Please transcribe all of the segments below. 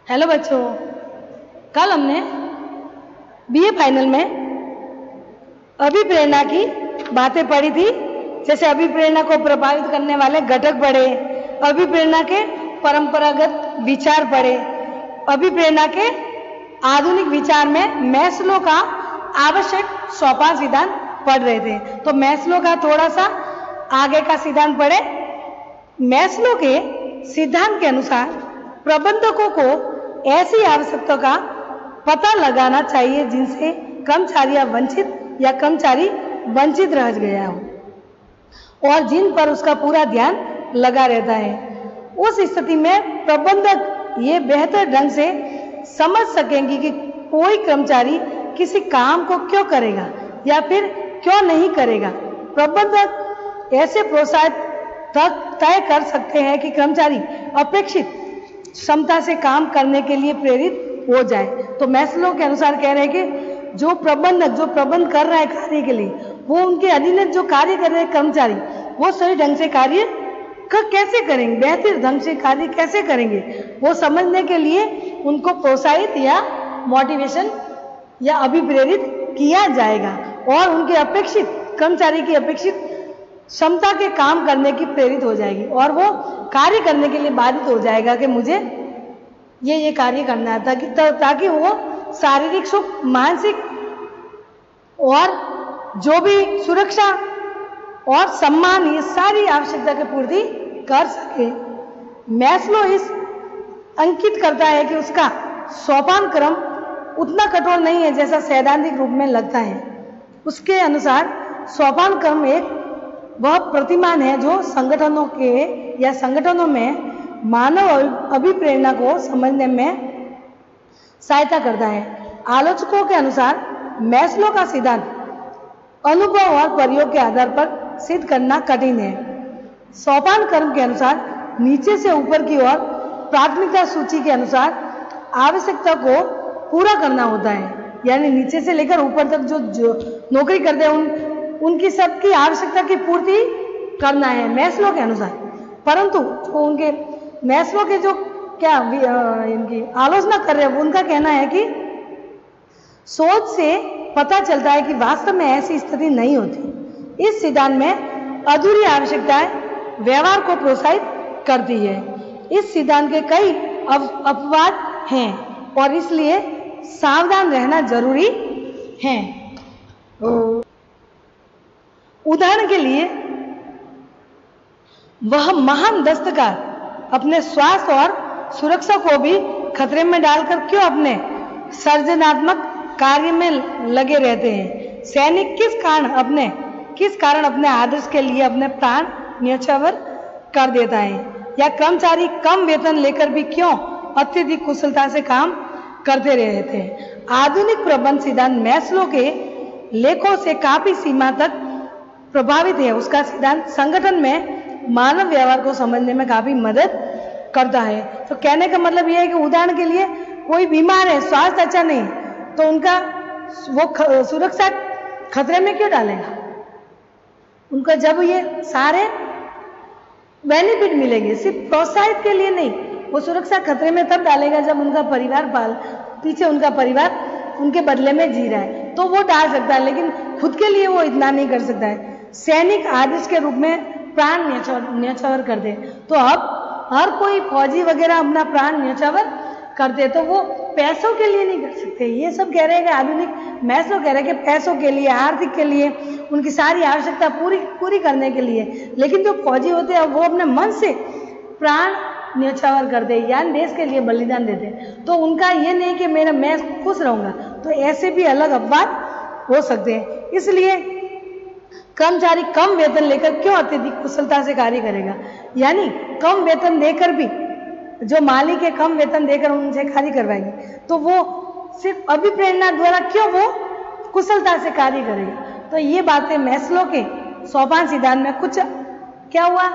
Hello बच्चों, कल हमने बीए फाइनल में अभिप्रेरणा की बातें पढ़ी थी। जैसे अभिप्रेरणा को प्रभावित करने वाले घटक पढ़े, अभिप्रेरणा के परंपरागत विचार पढ़े, अभिप्रेरणा के आधुनिक विचार में मैस्लो का आवश्यक सोपान सिद्धांत पढ़ रहे थे। तो मैस्लो का थोड़ा सा आगे का सिद्धांत पढ़े। मैस्लो के सिद्धांत के अनुसार प्रबंधकों को ऐसी आवश्यकता का पता लगाना चाहिए जिनसे कर्मचारी वंचित रह गया हो और जिन पर उसका पूरा ध्यान लगा रहता है। उस स्थिति में प्रबंधक ये बेहतर ढंग से समझ सकेंगे कि कोई कर्मचारी किसी काम को क्यों करेगा या फिर क्यों नहीं करेगा। प्रबंधक ऐसे प्रोत्साहन तक तय कर सकते हैं कि कर्मचारी अपेक्षित क्षमता से काम करने के लिए प्रेरित हो जाए। तो मैस्लो के अनुसार कह रहे हैं कि जो प्रबंध कर रहा है कार्य के लिए, वो उनके अधीन जो कार्य कर रहे हैं कर्मचारी, वो सही ढंग से कार्य कैसे करेंगे, बेहतर ढंग से कार्य कैसे करेंगे, वो समझने के लिए उनको प्रोत्साहित या मोटिवेशन या अभिप्रेरित किया जाएगा और उनके अपेक्षित कर्मचारी की अपेक्षित क्षमता के काम करने की प्रेरित हो जाएगी और वो कार्य करने के लिए बाधित हो जाएगा कि मुझे ये कार्य करना है, ताकि वो शारीरिक सुख, मानसिक और जो भी सुरक्षा और सम्मान, ये सारी आवश्यकता की पूर्ति कर सके। मैस्लो इस अंकित करता है कि उसका सोपान क्रम उतना कठोर नहीं है जैसा सैद्धांतिक रूप में लगता है। उसके अनुसार सोपान क्रम एक वह प्रतिमान है जो संगठनों में मानव अभिप्रेरणा को समझने में सहायता करता है। आलोचकों के अनुसार मैस्लो का सिद्धांत अनुभव और प्रयोग के आधार पर सिद्ध करना कठिन है। सोपान क्रम के अनुसार नीचे से ऊपर की ओर प्राथमिकता सूची के अनुसार आवश्यकता को पूरा करना होता है, यानी नीचे से लेकर ऊपर तक जो नौकरी करते हैं उनकी सबकी आवश्यकता की पूर्ति करना है मैस्लो के अनुसार। परंतु जो उनके मैस्लो के जो इनकी आलोचना कर रहे हैं, उनका कहना है कि सोच से पता चलता है कि वास्तव में ऐसी स्थिति नहीं होती। इस सिद्धांत में अधूरी आवश्यकताएं व्यवहार को प्रोत्साहित करती है। इस सिद्धांत के कई अपवाद हैं और इसलिए सावधान रहना जरूरी है। उदाहरण के लिए, वह महान दस्तकार अपने स्वास्थ्य और सुरक्षा को भी खतरे में डालकर क्यों अपने सृजनात्मक कार्य में लगे रहते हैं। सैनिक किस कारण अपने आदर्श के लिए अपने प्राण न्यौछावर कर देता है, या कर्मचारी कम वेतन लेकर भी क्यों अत्यधिक कुशलता से काम करते रहते हैं। आधुनिक प्रबंध सिद्धांत मैस्लो के लेखों से काफी सीमा तक प्रभावित है। उसका सिद्धांत संगठन में मानव व्यवहार को समझने में काफी मदद करता है। तो कहने का मतलब यह है कि उदाहरण के लिए कोई बीमार है, स्वास्थ्य अच्छा नहीं, तो उनका वो सुरक्षा खतरे में क्यों डालेगा। उनका जब ये सारे बेनिफिट मिलेंगे, सिर्फ प्रोत्साहित के लिए नहीं, वो सुरक्षा खतरे में तब डालेगा जब उनका परिवार उनके बदले में जी रहा है, तो वो डाल सकता है, लेकिन खुद के लिए वो इतना नहीं कर सकता है। सैनिक आदेश के रूप में प्राण न्यौछावर कर दे, तो अब हर कोई फौजी वगैरह अपना प्राण न्यौछावर करते, तो वो पैसों के लिए नहीं कर सकते। ये सब कह रहे हैं कि आधुनिक मैस्लो कह रहे हैं कि पैसों के लिए, आर्थिक के लिए, उनकी सारी आवश्यकता पूरी करने के लिए। लेकिन जो फौजी होते हैं वो अपने मन से प्राण न्यौछावर करते, यानी देश के लिए बलिदान देते, तो उनका ये नहीं कि मैं खुश रहूंगा। तो ऐसे भी अलग अपवाद हो सकते हैं। इसलिए कर्मचारी कम वेतन लेकर क्यों अत्यधिक कुशलता से कार्य करेगा, यानी कम वेतन देकर भी, जो मालिक है कम वेतन देकर उनसे कार्य करवाएंगे, तो वो सिर्फ अभिप्रेरणा द्वारा क्यों वो कुशलता से कार्य करेगा। तो ये बातें मैस्लो के सोपान सिद्धांत में कुछ क्या हुआ,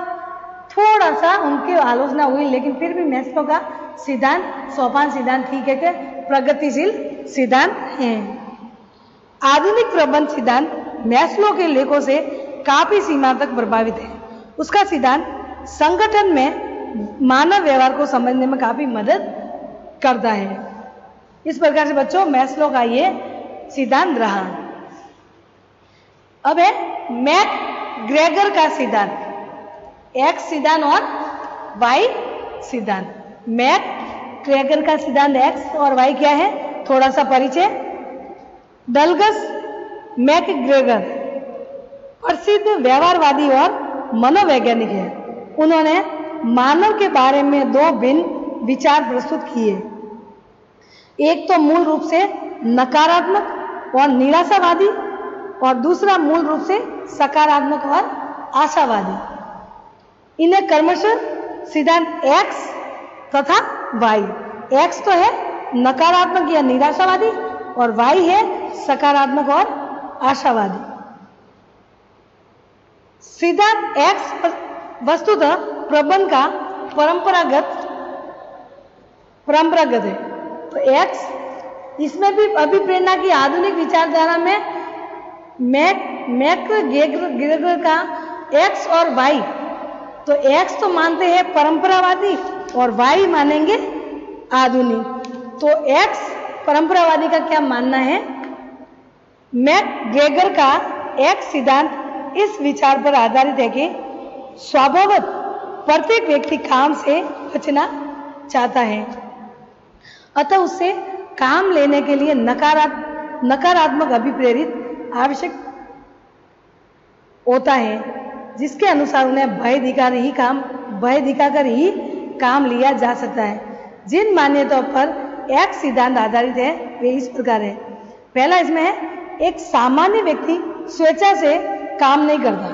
थोड़ा सा उनकी आलोचना हुई, लेकिन फिर भी मैस्लो का सिद्धांत, सोपान सिद्धांत ठीक है कि प्रगतिशील सिद्धांत है। आधुनिक प्रबंध सिद्धांत मैस्लो के लेखों से काफी सीमा तक प्रभावित है। उसका सिद्धांत संगठन में मानव व्यवहार को समझने में काफी मदद करता है। इस प्रकार से बच्चों मैस्लो का ये सिद्धांत रहा। अब है मैकग्रेगर का सिद्धांत, एक्स सिद्धांत और वाई सिद्धांत। मैकग्रेगर का सिद्धांत एक्स और वाई क्या है, थोड़ा सा परिचय। डलगस मैकग्रेगर प्रसिद्ध व्यवहारवादी और मनोवैज्ञानिक है। उन्होंने मानव के बारे में दो भिन्न विचार प्रस्तुत किए। एक तो मूल रूप से नकारात्मक और निराशावादी, और दूसरा मूल रूप से सकारात्मक और आशावादी। इन्हें क्रमशः सिद्धांत एक्स तथा वाई, एक्स तो है नकारात्मक या निराशावादी और वाई है सकारात्मक और आशावादी। सिद्धांत एक्स वस्तुतः प्रबंध का परंपरागत है। तो एक्स, इसमें भी अभिप्रेरणा की आधुनिक विचारधारा में मैकग्रेगर का एक्स और वाई, तो एक्स तो मानते हैं परंपरावादी और वाई मानेंगे आधुनिक। तो एक्स परंपरावादी का क्या मानना है, मैकग्रेगर का एक्स सिद्धांत इस विचार पर आधारित है कि स्वभावतः प्रत्येक व्यक्ति काम से बचना चाहता है, अतः उससे काम लेने के लिए नकारात्मक अभिप्रेरित आवश्यक होता है, जिसके अनुसार उन्हें भय दिखाकर ही काम लिया जा सकता है। जिन मान्यताओं पर एक्स सिद्धांत आधारित है वे इस प्रकार है। पहला इसमें है, एक सामान्य व्यक्ति स्वेच्छा से काम नहीं करता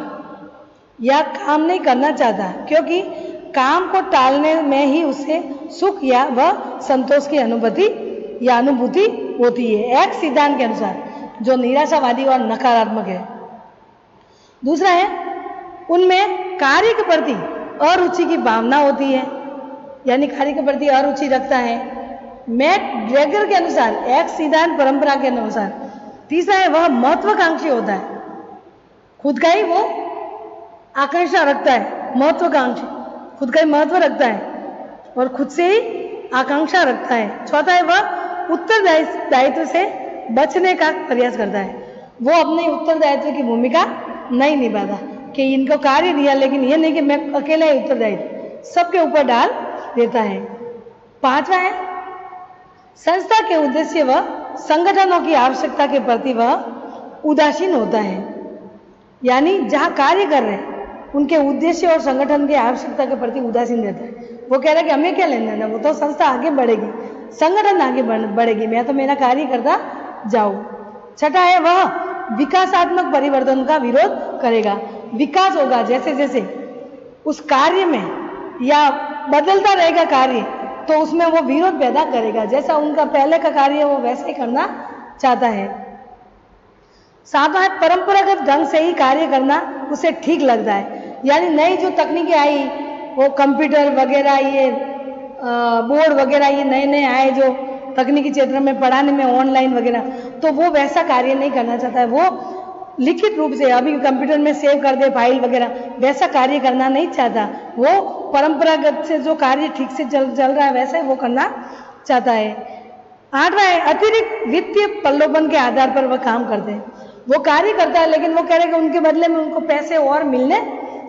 या काम नहीं करना चाहता, क्योंकि काम को टालने में ही उससे सुख या वह संतोष की अनुभूति होती है, एक्स सिद्धांत के अनुसार, जो निराशावादी और नकारात्मक है। दूसरा है, उनमें कार्य के प्रति अरुचि की भावना होती है, यानी कार्य के प्रति अरुचि रखता है, मैकग्रेगर के अनुसार, एक्स सिद्धांत परंपरा के अनुसार। तीसरा है, वह महत्वाकांक्षी होता है, खुद का ही वो आकांक्षा रखता है, महत्वाकांक्षी, खुद का ही महत्व रखता है और खुद से ही आकांक्षा रखता है। चौथा है, वह उत्तरदायित्व से बचने का प्रयास करता है, वो अपने उत्तरदायित्व की भूमिका नहीं निभाता कि इनको कार्य दिया लेकिन ये नहीं कि मैं अकेला ही उत्तरदायित्व सबके ऊपर डाल देता है। पांचवा है, संस्था के उद्देश्य व संगठनों की आवश्यकता के प्रति वह उदासीन होता है, यानी जहां कार्य कर रहे हैं उनके उद्देश्य और संगठन की आवश्यकता के प्रति उदासीन रहता है। वो कह रहा है कि हमें क्या लेना है, वो तो संस्था आगे बढ़ेगी, संगठन आगे बढ़ेगी, मैं तो मेरा कार्य करता जाऊं। छठा है, वह विकासात्मक परिवर्तन का विरोध करेगा, विकास होगा जैसे जैसे उस कार्य में या बदलता रहेगा कार्य तो उसमें वो विरोध पैदा करेगा, जैसा उनका पहले का कार्य वो वैसे ही करना चाहता है। सातवां है, परंपरागत ढंग से ही कार्य करना उसे ठीक लगता है, यानी नई जो तकनीकें आई, वो कंप्यूटर वगैरह, ये बोर्ड वगैरह, ये नए नए आए जो तकनीकी क्षेत्र में पढ़ाने में, ऑनलाइन वगैरह, तो वो वैसा कार्य नहीं करना चाहता है, वो लिखित रूप से अभी कंप्यूटर में सेव कर दे फाइल वगैरह, वैसा कार्य करना नहीं चाहता। वो परंपरागत से जो कार्य ठीक से चल रहा है वैसा ही वो करना चाहता है। आठवां है, अतिरिक्त वित्तीय प्रलोभन के आधार पर वह काम करते हैं, वो कार्य करता है लेकिन वो कह रहे कि उनके बदले में उनको पैसे और मिलने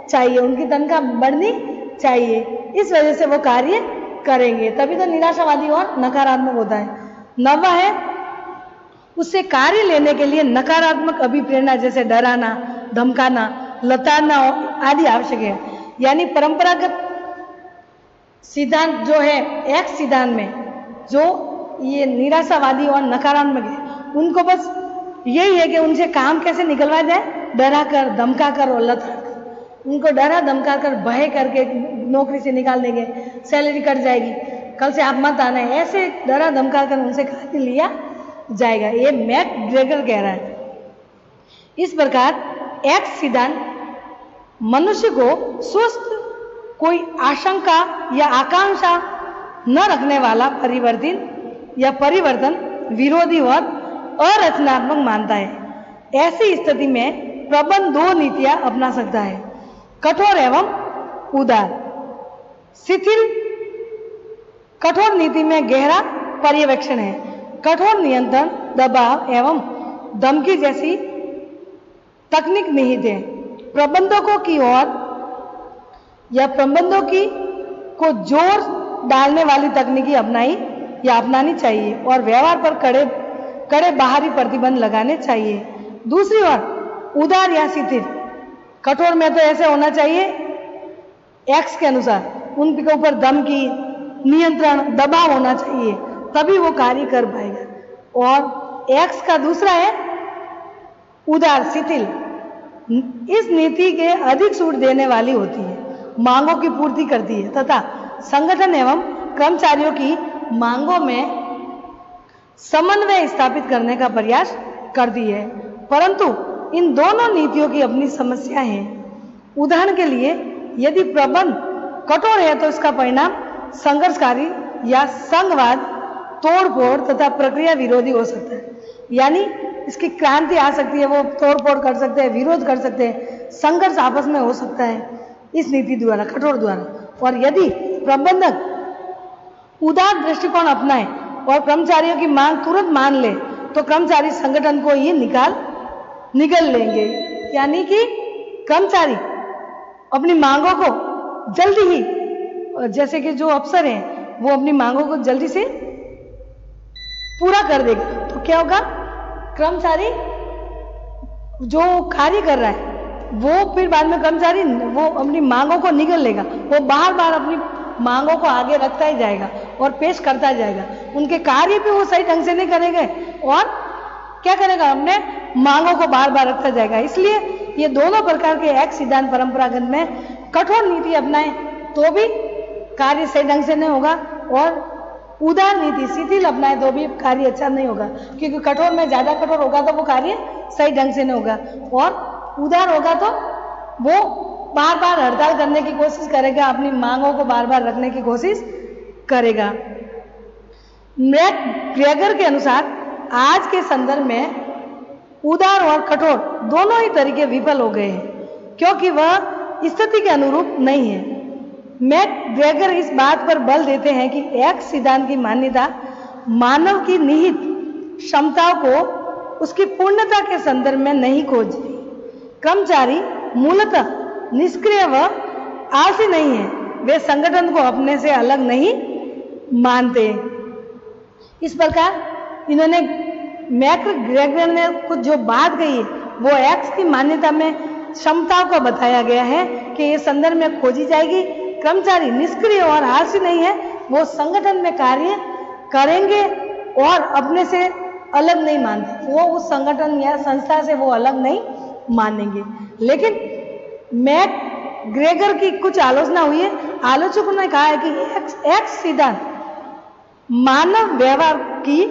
चाहिए, उनकी तनख्वाह बढ़नी चाहिए, इस वजह से वो कार्य करेंगे, तभी तो निराशावादी और नकारात्मक होता है। नौवां है, उससे कार्य लेने के लिए नकारात्मक अभिप्रेरणा जैसे डराना, धमकाना, लताड़ना आदि आवश्यक है, यानी परंपरागत सिद्धांत जो है एक्स सिद्धांत में जो ये निराशावादी और नकारात्मक है, उनको बस यही है कि उनसे काम कैसे निकलवाया जाए, डरा कर, धमका कर और लताड़ कर, उनको डरा धमका कर, भय करके नौकरी से निकाल देंगे, सैलरी कट जाएगी, कल से आप मत आना है, ऐसे डरा धमका कर उनसे कार्य लिया जाएगा, ये मैकग्रेगर कह रहा है। इस प्रकार एक्स सिद्धांत मनुष्य को स्वस्थ, कोई आशंका या आकांक्षा न रखने वाला परिवर्तन विरोधी और अरचनात्मक मानता है। ऐसी स्थिति में प्रबंध दो नीतियां अपना सकता है, कठोर एवं उदार, शिथिल कठोर नीति में गहरा पर्यवेक्षण है। कठोर नियंत्रण, दबाव एवं धमकी जैसी तकनीक निहित है। प्रबंधकों की ओर या प्रबंधकों की को जोर डालने वाली तकनीकी अपनाई या अपनानी चाहिए और व्यवहार पर कड़े बाहरी प्रतिबंध लगाने चाहिए। दूसरी ओर उदार या शिथिल, कठोर में तो ऐसे होना चाहिए एक्स के अनुसार, उनके ऊपर धमकी, नियंत्रण, दबाव होना चाहिए, तभी वो कार्य कर पाएगा। और एक्स का दूसरा है उदार, शिथिल, इस नीति के अधिक छूट देने वाली होती है, मांगों की पूर्ति करती है तथा संगठन एवं कर्मचारियों की मांगों में समन्वय स्थापित करने का प्रयास करती है। परंतु इन दोनों नीतियों की अपनी समस्याएं हैं। उदाहरण के लिए, यदि प्रबंध कठोर है तो इसका परिणाम संघर्षकारी या संघवाद, तोड़फोड़ तथा प्रक्रिया विरोधी हो सकता है। यानी इसकी क्रांति आ सकती है, वो तोड़फोड़ कर सकते हैं, विरोध कर सकते हैं, संघर्ष आपस में हो सकता है इस नीति द्वारा, कठोर द्वारा। और यदि प्रबंधक उदार दृष्टिकोण अपनाए और कर्मचारियों की मांग तुरंत मान ले तो कर्मचारी संगठन को ये निगल लेंगे। यानी कि कर्मचारी अपनी मांगों को जल्दी ही, जैसे कि जो अफसर हैं वो अपनी मांगों को जल्दी से पूरा कर देगा, तो क्या होगा, कर्मचारी जो कार्य कर रहा है वो फिर बाद में कर्मचारी वो अपनी मांगों को निगल लेगा, वो बार बार अपनी मांगों को आगे रखता ही जाएगा और पेश करता जाएगा। उनके कार्य भी वो सही ढंग से नहीं करेंगे और क्या करेगा, अपने मांगों को बार बार रखता जाएगा। इसलिए ये दोनों प्रकार के एक सिद्धांत परंपरागत में कठोर नीति अपनाएं तो भी कार्य सही ढंग से नहीं होगा और उदार नीति शिथिल अपनाए तो भी कार्य अच्छा नहीं होगा, क्योंकि कठोर में ज्यादा कठोर होगा तो वो कार्य सही ढंग से नहीं होगा और उदार होगा तो वो बार बार हड़ताल करने की कोशिश करेगा, अपनी मांगों को बार बार रखने की कोशिश करेगा। मैकग्रेगर के अनुसार आज के संदर्भ में उदार और कठोर दोनों ही तरीके विफल हो गए हैं क्योंकि वह स्थिति के अनुरूप नहीं है। मैकग्रेगर इस बात पर बल देते हैं कि एक सिद्धांत की मान्यता मानव की निहित क्षमताओं को उसकी पूर्णता के संदर्भ में नहीं खोजती। कर्मचारी मूलतः निष्क्रिय व आलसी नहीं है, वे संगठन को अपने से अलग नहीं मानते। इस प्रकार इन्होंने मैकग्रेगर ने कुछ जो बात कही है वो एक्स की मान्यता में क्षमताओं को बताया गया है कि ये संदर्भ में खोजी जाएगी। कर्मचारी निष्क्रिय और आलसी नहीं है, वो संगठन में कार्य करेंगे और अपने से अलग नहीं मानते, वो उस संगठन या संस्था से वो अलग नहीं मानेंगे। लेकिन मैकग्रेगर की कुछ आलोचना हुई है। आलोचकों ने कहा है कि एक्स सिद्धांत मानव व्यवहार की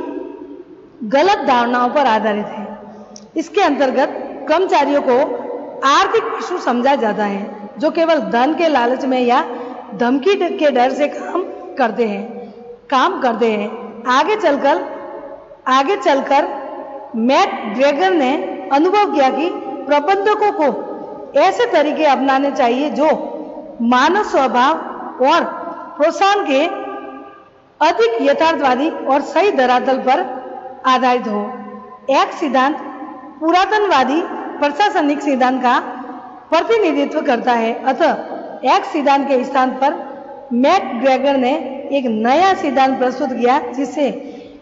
गलत धारणाओं पर आधारित है। इसके अंतर्गत कर्मचारियों को आर्थिक पशु समझा जाता है जो केवल धन के लालच में या धमकी के डर से काम करते हैं। आगे चलकर मैकग्रेगर ने अनुभव किया कि प्रबंधकों को ऐसे तरीके अपनाने चाहिए जो मानव स्वभाव और प्रोत्साहन के अधिक यथार्थवादी और सही धरातल पर आधारित हो। एक सिद्धांत पुरातनवादी प्रशासनिक सिद्धांत का प्रतिनिधित्व करता है, अतः एक सिद्धांत के स्थान पर मैकग्रेगर ने एक नया सिद्धांत प्रस्तुत किया जिसे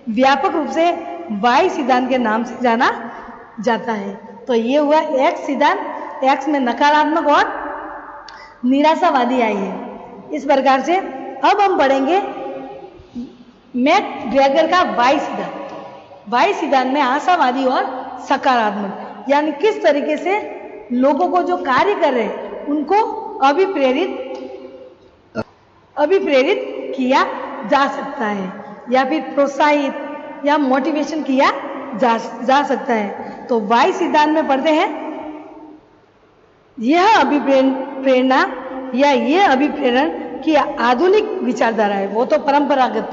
व्यापक रूप से वाई सिद्धांत के नाम से जाना जाता है। तो ये हुआ एक सिद्धांत, एक्स में नकारात्मक और निराशावादी आई है। इस प्रकार से अब हम पढ़ेंगे मैकग्रेगर का वाई सिद्धांत। वाई सिद्धांत में आशावादी और सकारात्मक, यानी किस तरीके से लोगों को जो कार्य कर रहे हैं उनको अभिप्रेरित किया जा सकता है या फिर प्रोत्साहित या मोटिवेशन किया जा सकता है। तो वाई सिद्धांत में पढ़ते हैं यह अभिप्रेरणा या यह अभिप्रेरण की आधुनिक विचारधारा है। वो तो परंपरागत,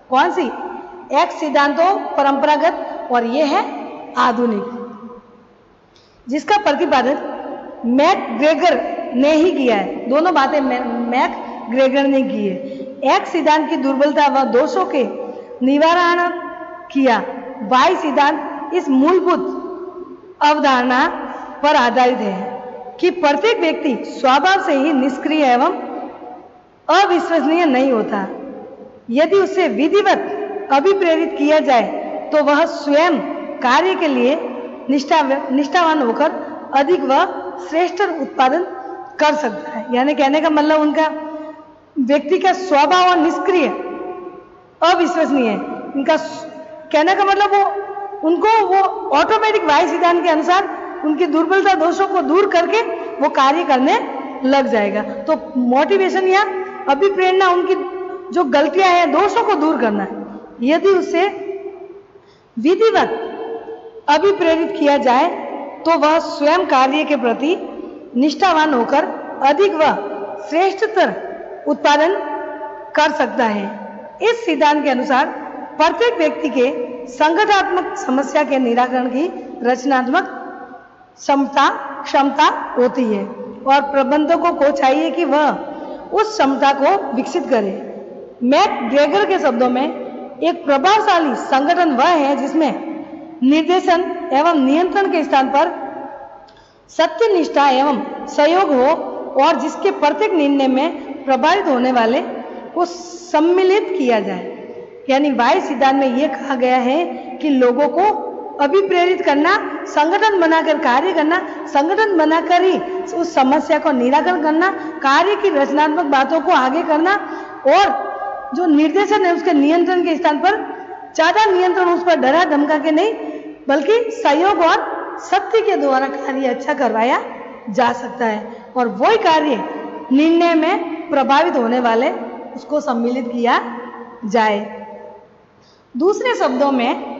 कौन सी, एक सिद्धांत तो परंपरागत और यह है आधुनिक, जिसका प्रतिपादन मैकग्रेगर ने ही किया है। दोनों बातें मैकग्रेगर ने की है। एक्स सिद्धांत की दुर्बलता व दोषों के निवारण किया। वाई सिद्धांत इस मूलभूत अवधारणा पर आधारित है कि प्रत्येक व्यक्ति स्वभाव से ही निष्क्रिय एवं अविश्वसनीय नहीं होता। यदि उसे विधिवत अभिप्रेरित किया जाए तो वह स्वयं कार्य के लिए निष्ठावान होकर अधिक व श्रेष्ठ उत्पादन कर सकता है। यानी कहने का मतलब उनका व्यक्ति का स्वभाव और निष्क्रिय अविश्वसनीय है। इनका कहने का मतलब वो ऑटोमेटिक वाई सिद्धांत के अनुसार उनकी दुर्बलता दोषों को दूर करके वो कार्य करने लग जाएगा। तो मोटिवेशन या अभिप्रेरणा उनकी जो गलतियां हैं दोषों को दूर करना है। यदि उसे विधिवत अभिप्रेरित किया जाए तो वह स्वयं कार्य के प्रति निष्ठावान होकर अधिक व श्रेष्ठतर उत्पादन कर सकता है। इस सिद्धांत के अनुसार प्रत्येक व्यक्ति के संगठनात्मक समस्या के निराकरण की रचनात्मक क्षमता होती है और प्रबंधकों को चाहिए कि वह उस क्षमता को विकसित करे। मैकग्रेगर के शब्दों में एक प्रभावशाली संगठन वह है जिसमें निर्देशन एवं नियंत्रण के स्थान पर सत्यनिष्ठा एवं सहयोग हो और जिसके प्रत्येक निर्णय में प्रभावित होने वाले को सम्मिलित किया जाए। यानी वाई सिद्धांत में यह कहा गया है कि लोगों को अभिप्रेरित करना, संगठन बनाकर कार्य करना, संगठन बनाकर ही उस समस्या को निराकरण करना, कार्य की रचनात्मक बातों को आगे करना और जो निर्देशन है उसके नियंत्रण के स्थान पर ज्यादा नियंत्रण उस पर डरा धमका के नहीं बल्कि सहयोग और सत्य के द्वारा कार्य अच्छा करवाया जा सकता है और वही कार्य निर्णय में प्रभावित होने वाले उसको सम्मिलित किया जाए। दूसरे शब्दों में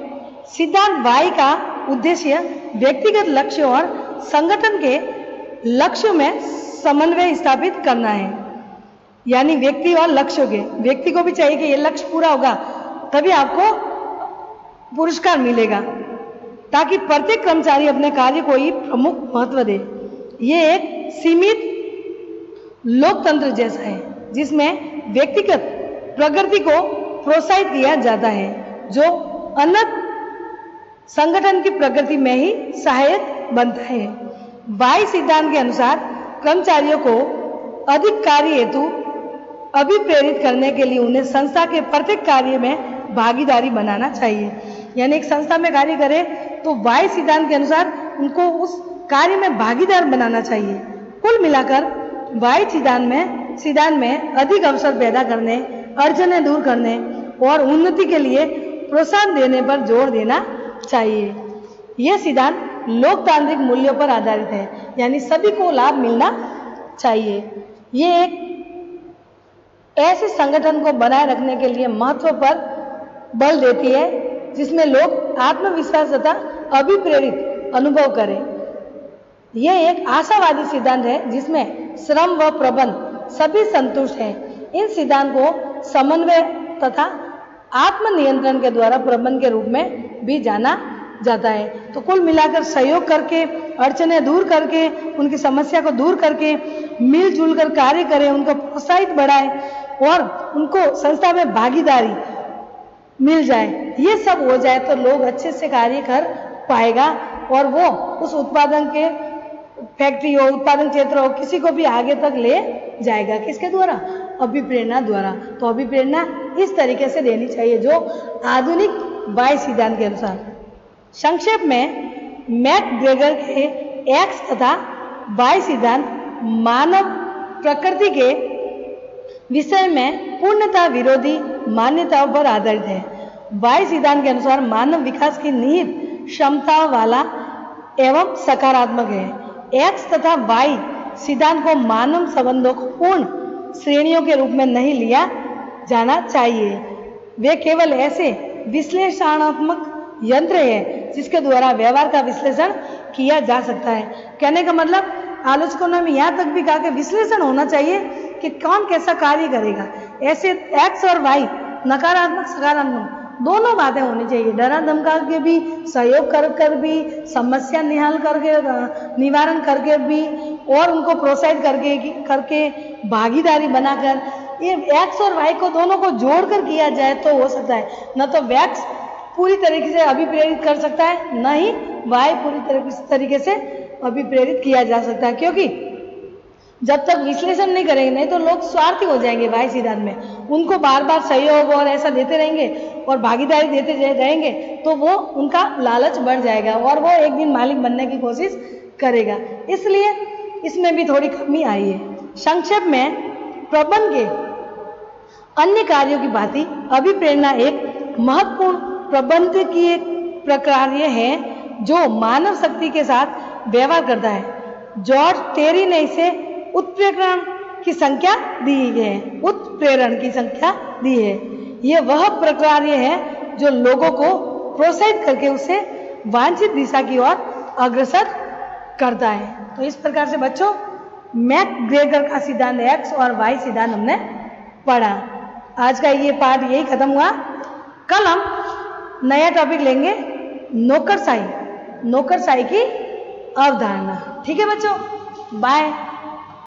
सिद्धांत वाई का उद्देश्य व्यक्तिगत लक्ष्य और संगठन के लक्ष्यों में समन्वय स्थापित करना है। यानी व्यक्ति और लक्ष्यों के, व्यक्ति को भी चाहिए कि ये लक्ष्य पूरा होगा तभी आपको पुरस्कार मिलेगा, ताकि प्रत्येक कर्मचारी अपने कार्य को ही प्रमुख महत्व दे। ये एक सीमित लोकतंत्र जैसा है जिसमें व्यक्तिगत प्रगति को प्रोत्साहित किया जाता है जो अन्य संगठन की प्रगति में ही सहायक बनता है। वाई सिद्धांत के अनुसार कर्मचारियों को अधिक कार्य हेतु अभिप्रेरित करने के लिए उन्हें संस्था के प्रत्येक कार्य में भागीदारी बनाना चाहिए। यानी एक संस्था में कार्य करे तो वाई सिद्धांत के अनुसार उनको उस कार्य में भागीदार बनाना चाहिए। कुल मिलाकर वाई सिद्धांत में अधिक अवसर पैदा करने, अड़चनें दूर करने और उन्नति के लिए प्रोत्साहन देने पर जोर देना चाहिए। यह सिद्धांत लोकतांत्रिक मूल्यों पर आधारित है, यानी सभी को लाभ मिलना चाहिए। ये एक ऐसे संगठन को बनाए रखने के लिए महत्व पर बल देती है जिसमें लोग आत्मविश्वास तथा अभिप्रेरित अनुभव करें। यह एक आशावादी सिद्धांत है जिसमें श्रम व प्रबंध सभी संतुष्ट हैं। इन सिद्धांत को समन्वय तथा आत्मनियंत्रण के द्वारा प्रबंध के रूप में भी जाना जाता है। तो कुल मिलाकर सहयोग करके, अड़चनें दूर करके, उनकी समस्या को दूर करके मिलजुल कर कार्य करें, उनको प्रोत्साहित बढ़ाएं और उनको संस्था में भागीदारी मिल जाए। ये सब हो जाए तो लोग अच्छे से कार्य कर पाएगा और वो उस उत्पादन के फैक्ट्री हो, उत्पादन क्षेत्र हो, किसी को भी आगे तक ले जाएगा। किसके द्वारा? अभिप्रेरणा द्वारा। तो अभिप्रेरणा इस तरीके से देनी चाहिए जो आधुनिक वाई सिद्धांत के अनुसार। संक्षेप में मैकग्रेगर के एक्स तथा वाई सिद्धांत मानव प्रकृति के विषय में पूर्णतः विरोधी मान्यताओं पर आधारित है। वाई सिद्धांत के अनुसार मानव विकास की निहित क्षमता वाला एवं सकारात्मक है। एक्स तथा वाई सिद्धांत को मानव संबंधों को पूर्ण श्रेणियों के रूप में नहीं लिया जाना चाहिए। वे केवल ऐसे विश्लेषणात्मक यंत्र है जिसके द्वारा व्यवहार का विश्लेषण किया जा सकता है। कहने का मतलब आलोचकों ने यहाँ तक भी कहा कि विश्लेषण होना चाहिए कि कौन कैसा कार्य करेगा। ऐसे एक्स और वाई, नकारात्मक सकारात्मक दोनों बातें होनी चाहिए। डरा धमका के भी, सहयोग कर भी, समस्या निवारण करके भी और उनको प्रोत्साहित करके भागीदारी बनाकर ये एक्स और वाई को दोनों को जोड़कर किया जाए तो हो सकता है, न तो वैक्स पूरी तरीके से अभिप्रेरित कर सकता है, न ही वाई पूरी तरीके से अभिप्रेरित किया जा सकता है, क्योंकि जब तक विश्लेषण नहीं करेंगे, नहीं तो लोग स्वार्थी हो जाएंगे वाई सिद्धांत में, उनको बार बार सहयोग और ऐसा देते रहेंगे और भागीदारी देते रहेंगे तो वो उनका लालच बढ़ जाएगा और वो एक दिन मालिक बनने की कोशिश करेगा। इसलिए इसमें भी थोड़ी कमी आई है। संक्षेप में प्रबंध के अन्य कार्यों की भांति अभिप्रेरणा एक महत्वपूर्ण प्रबंध की एक प्रक्रिया है जो मानव शक्ति के साथ व्यवहार करता है। जॉर्ज टेरी ने इसे उत्प्रेरण की संख्या दी है, उत्प्रेरण की संख्या दी है। यह वह प्रक्रिया है जो लोगों को प्रोत्साहित करके उसे वांछित दिशा की ओर अग्रसर करता है। तो इस प्रकार से बच्चों मैकग्रेगर का सिद्धांत एक्स और वाई सिद्धांत हमने पढ़ा। आज का ये पाठ यही खत्म हुआ। कल हम नया टॉपिक लेंगे, नौकरशाही की अवधारणा। ठीक है बच्चों, बाय।